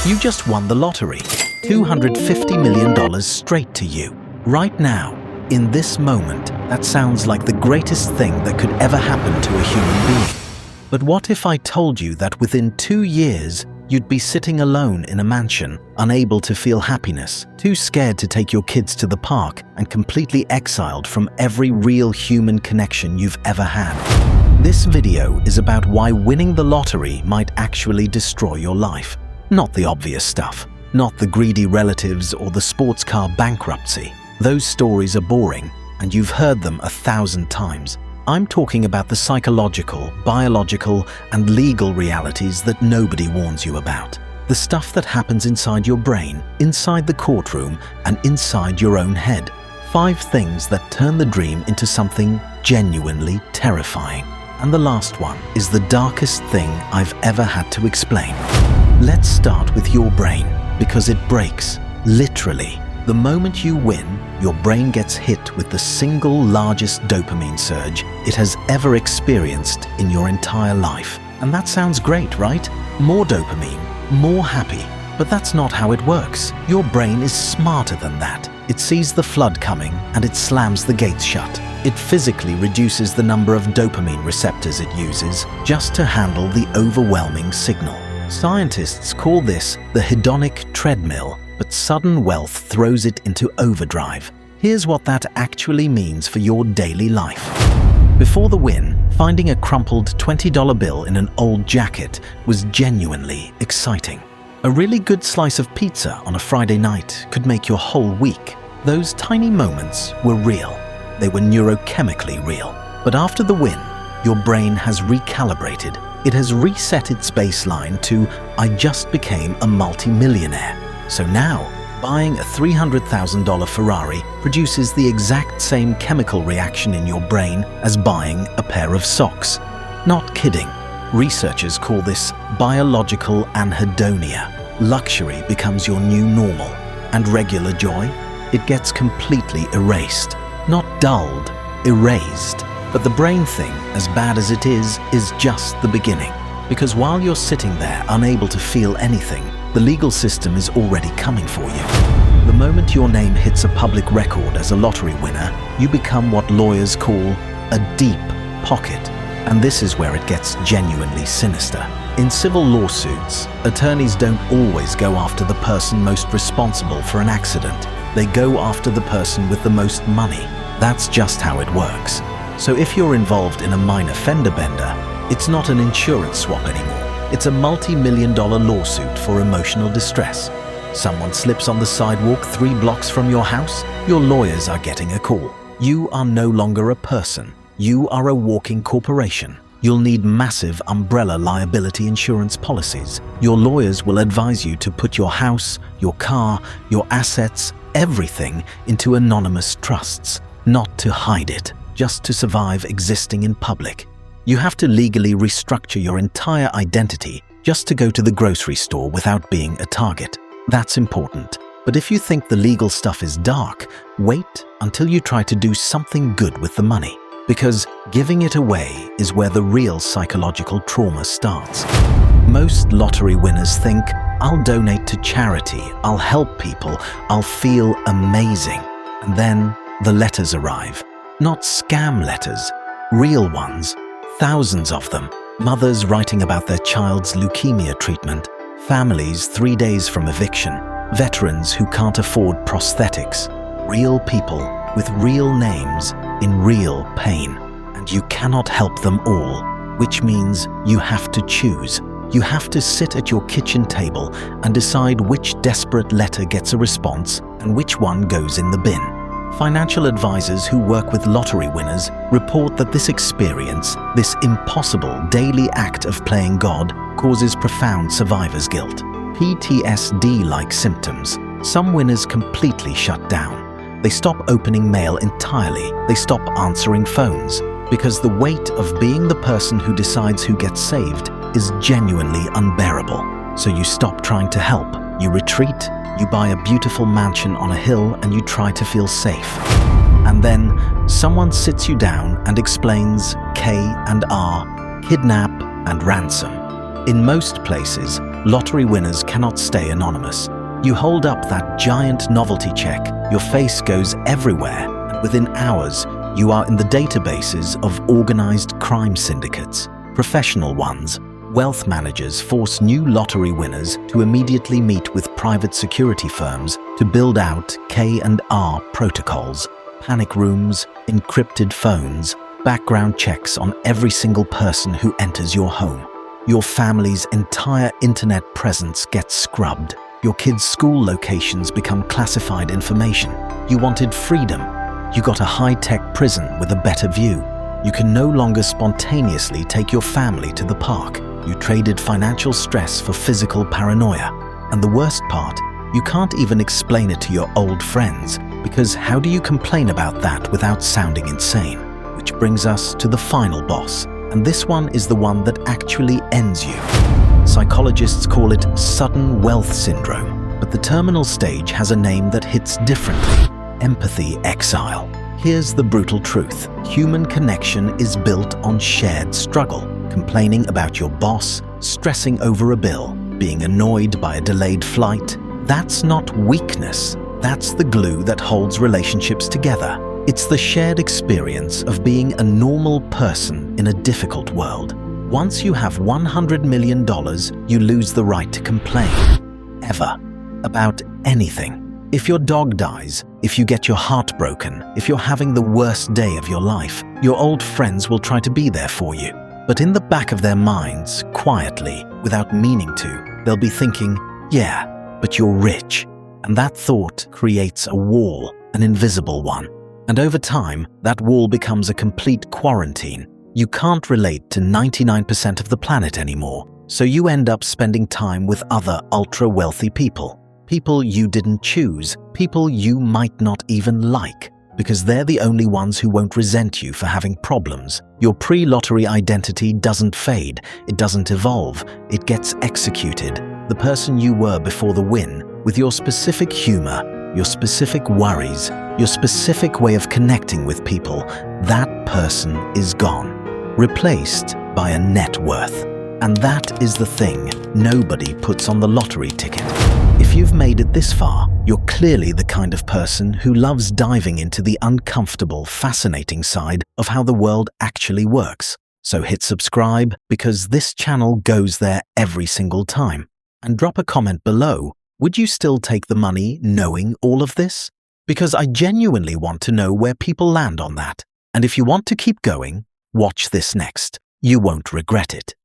You just won the lottery. $250 million straight to you. Right now, in this moment, that sounds like the greatest thing that could ever happen to a human being. But what if I told you that within 2 years, you'd be sitting alone in a mansion, unable to feel happiness, too scared to take your kids to the park, and completely exiled from every real human connection you've ever had? This video is about why winning the lottery might actually destroy your life. Not the obvious stuff. Not the greedy relatives or the sports car bankruptcy. Those stories are boring, and you've heard them 1,000 times. I'm talking about the psychological, biological, and legal realities that nobody warns you about. The stuff that happens inside your brain, inside the courtroom, and inside your own head. 5 things that turn the dream into something genuinely terrifying. And the last one is the darkest thing I've ever had to explain. Let's start with your brain, because it breaks, literally. The moment you win, your brain gets hit with the single largest dopamine surge it has ever experienced in your entire life. And that sounds great, right? More dopamine, more happy. But that's not how it works. Your brain is smarter than that. It sees the flood coming and it slams the gates shut. It physically reduces the number of dopamine receptors it uses just to handle the overwhelming signal. Scientists call this the Hedonic Treadmill, but sudden wealth throws it into overdrive. Here's what that actually means for your daily life. Before the win, finding a crumpled $20 bill in an old jacket was genuinely exciting. A really good slice of pizza on a Friday night could make your whole week. Those tiny moments were real. They were neurochemically real. But after the win, your brain has recalibrated. It has reset its baseline to, I just became a multi-millionaire. So now, buying a $300,000 Ferrari produces the exact same chemical reaction in your brain as buying a pair of socks. Not kidding. Researchers call this biological anhedonia. Luxury becomes your new normal, and regular joy, it gets completely erased. Not dulled, erased. But the brain thing, as bad as it is just the beginning. Because while you're sitting there unable to feel anything, the legal system is already coming for you. The moment your name hits a public record as a lottery winner, you become what lawyers call a deep pocket. And this is where it gets genuinely sinister. In civil lawsuits, attorneys don't always go after the person most responsible for an accident. They go after the person with the most money. That's just how it works. So if you're involved in a minor fender bender, it's not an insurance swap anymore. It's a multi-million-dollar lawsuit for emotional distress. Someone slips on the sidewalk 3 blocks from your house, your lawyers are getting a call. You are no longer a person. You are a walking corporation. You'll need massive umbrella liability insurance policies. Your lawyers will advise you to put your house, your car, your assets, everything into anonymous trusts, not to hide it, just to survive existing in public. You have to legally restructure your entire identity just to go to the grocery store without being a target. That's important. But if you think the legal stuff is dark, wait until you try to do something good with the money. Because giving it away is where the real psychological trauma starts. Most lottery winners think, I'll donate to charity, I'll help people, I'll feel amazing. And then the letters arrive. Not scam letters, real ones. Thousands of them. Mothers writing about their child's leukemia treatment, families 3 days from eviction, veterans who can't afford prosthetics, real people with real names in real pain. And you cannot help them all, which means you have to choose. You have to sit at your kitchen table and decide which desperate letter gets a response and which one goes in the bin. Financial advisors who work with lottery winners report that this experience, this impossible daily act of playing God, causes profound survivor's guilt. PTSD-like symptoms. Some winners completely shut down. They stop opening mail entirely. They stop answering phones. Because the weight of being the person who decides who gets saved is genuinely unbearable. So you stop trying to help. You retreat. You buy a beautiful mansion on a hill and you try to feel safe. And then someone sits you down and explains K and R, kidnap and ransom. In most places, lottery winners cannot stay anonymous. You hold up that giant novelty check, your face goes everywhere, and within hours, you are in the databases of organized crime syndicates, professional ones. Wealth managers force new lottery winners to immediately meet with private security firms to build out K&R protocols, panic rooms, encrypted phones, background checks on every single person who enters your home. Your family's entire internet presence gets scrubbed. Your kids' school locations become classified information. You wanted freedom. You got a high-tech prison with a better view. You can no longer spontaneously take your family to the park. You traded financial stress for physical paranoia. And the worst part, you can't even explain it to your old friends, because how do you complain about that without sounding insane? Which brings us to the final boss, and this one is the one that actually ends you. Psychologists call it sudden wealth syndrome, but the terminal stage has a name that hits differently: empathy exile. Here's the brutal truth. Human connection is built on shared struggle. Complaining about your boss, stressing over a bill, being annoyed by a delayed flight. That's not weakness. That's the glue that holds relationships together. It's the shared experience of being a normal person in a difficult world. Once you have $100 million, you lose the right to complain. Ever. About anything. If your dog dies, if you get your heart broken, if you're having the worst day of your life, your old friends will try to be there for you. But in the back of their minds, quietly, without meaning to, they'll be thinking, yeah, but you're rich. And that thought creates a wall, an invisible one. And over time, that wall becomes a complete quarantine. You can't relate to 99% of the planet anymore, so you end up spending time with other ultra-wealthy people. People you didn't choose, people you might not even like, because they're the only ones who won't resent you for having problems. Your pre-lottery identity doesn't fade, it doesn't evolve, it gets executed. The person you were before the win, with your specific humor, your specific worries, your specific way of connecting with people, that person is gone, replaced by a net worth. And that is the thing nobody puts on the lottery ticket. If you've made it this far, you're clearly the kind of person who loves diving into the uncomfortable, fascinating side of how the world actually works. So hit subscribe, because this channel goes there every single time. And drop a comment below. Would you still take the money knowing all of this? Because I genuinely want to know where people land on that. And if you want to keep going, watch this next. You won't regret it.